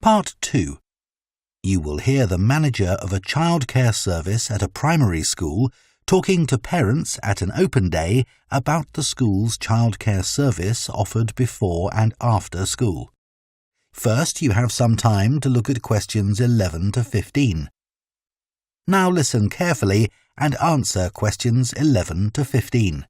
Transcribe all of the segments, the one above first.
Part 2. You will hear the manager of a childcare service at a primary school talking to parents at an open day about the school's childcare service offered before and after school. First, you have some time to look at questions 11 to 15. Now listen carefully and answer questions 11 to 15.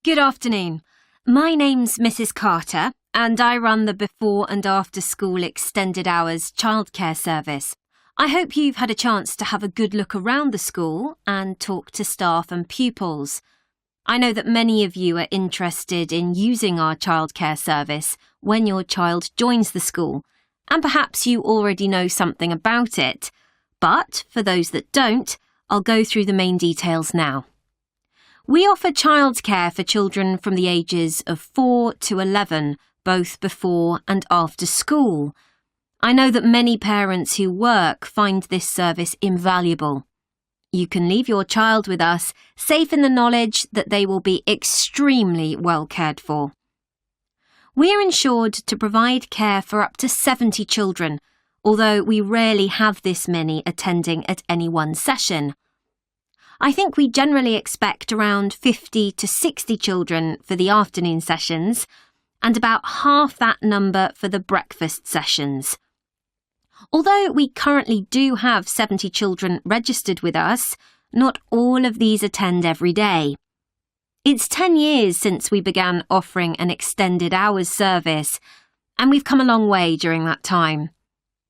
Good afternoon. My name's Mrs. Carter, and I run the before and after school extended hours childcare service. I hope you've had a chance to have a good look around the school and talk to staff and pupils. I know that many of you are interested in using our childcare service when your child joins the school, and perhaps you already know something about it. But for those that don't, I'll go through the main details now. We offer childcare for children from the ages of 4 to 11, both before and after school. I know that many parents who work find this service invaluable. You can leave your child with us, safe in the knowledge that they will be extremely well cared for. We are insured to provide care for up to 70 children, although we rarely have this many attending at any one session. I think we generally expect around 50 to 60 children for the afternoon sessions, and about half that number for the breakfast sessions. Although we currently do have 70 children registered with us, not all of these attend every day. It's 10 years since we began offering an extended hours service, and we've come a long way during that time.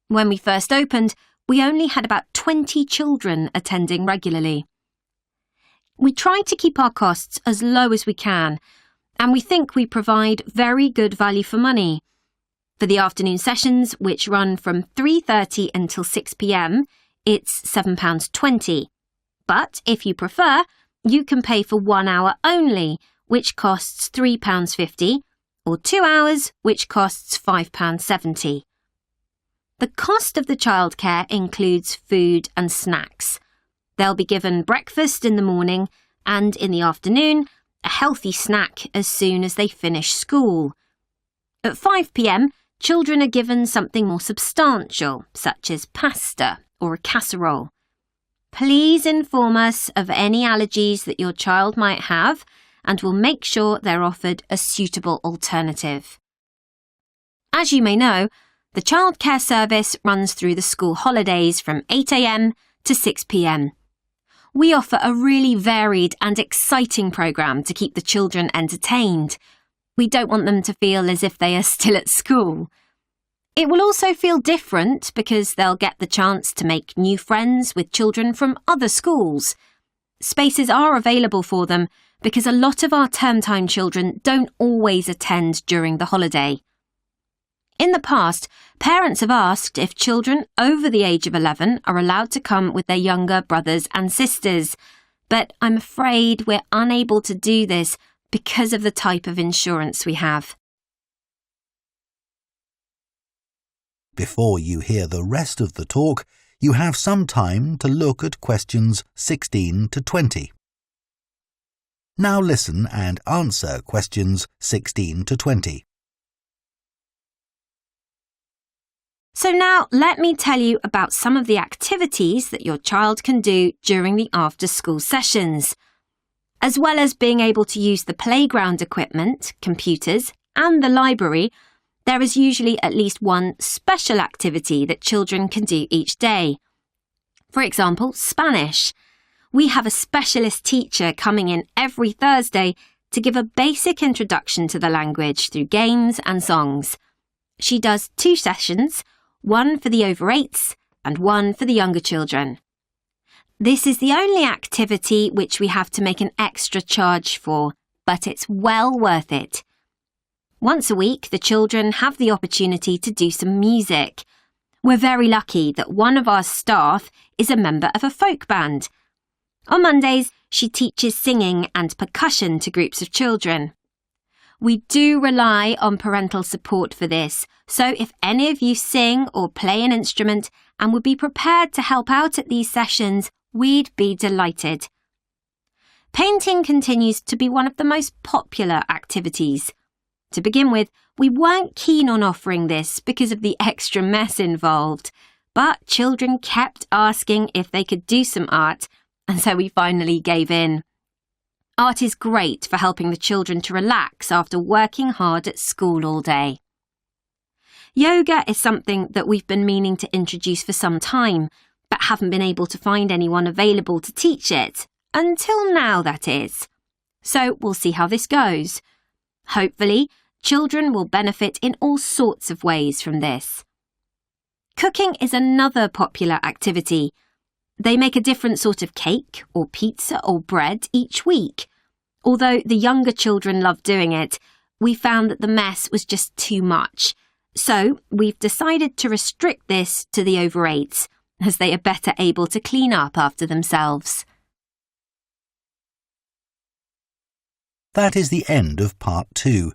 When we first opened, we only had about 20 children attending regularly. We try to keep our costs as low as we can, and we think we provide very good value for money. For the afternoon sessions, which run from 3:30 until 6 p.m, it's £7.20. But if you prefer, you can pay for 1 hour only, which costs £3.50, or 2 hours, which costs £5.70. The cost of the childcare includes food and snacks. They'll be given breakfast in the morning and in the afternoon, a healthy snack as soon as they finish school. At 5 p.m, children are given something more substantial, such as pasta or a casserole. Please inform us of any allergies that your child might have, and we'll make sure they're offered a suitable alternative. As you may know, the childcare service runs through the school holidays from 8 a.m. to 6 p.m. We offer a really varied and exciting programme to keep the children entertained. We don't want them to feel as if they are still at school. It will also feel different because they'll get the chance to make new friends with children from other schools. Spaces are available for them because a lot of our term time children don't always attend during the holiday. In the past, parents have asked if children over the age of 11 are allowed to come with their younger brothers and sisters, but I'm afraid we're unable to do this because of the type of insurance we have. Before you hear the rest of the talk, you have some time to look at questions 16 to 20. Now listen and answer questions 16 to 20. So now let me tell you about some of the activities that your child can do during the after-school sessions. As well as being able to use the playground equipment, computers, and the library, there is usually at least one special activity that children can do each day. For example, Spanish. We have a specialist teacher coming in every Thursday to give a basic introduction to the language through games and songs. She does 2 sessions, one for the over 8s and one for the younger children. This is the only activity which we have to make an extra charge for, but it's well worth it. Once a week, the children have the opportunity to do some music. We're very lucky that one of our staff is a member of a folk band. On Mondays, she teaches singing and percussion to groups of children. We do rely on parental support for this, so if any of you sing or play an instrument and would be prepared to help out at these sessions, we'd be delighted. Painting continues to be one of the most popular activities. To begin with, we weren't keen on offering this because of the extra mess involved, but children kept asking if they could do some art, and so we finally gave in. Art is great for helping the children to relax after working hard at school all day. Yoga is something that we've been meaning to introduce for some time, but haven't been able to find anyone available to teach it. Until now, that is. So we'll see how this goes. Hopefully, children will benefit in all sorts of ways from this. Cooking is another popular activity. They make a different sort of cake or pizza or bread each week. Although the younger children love doing it, we found that the mess was just too much. So we've decided to restrict this to the over 8s, as they are better able to clean up after themselves. That is the end of part 2.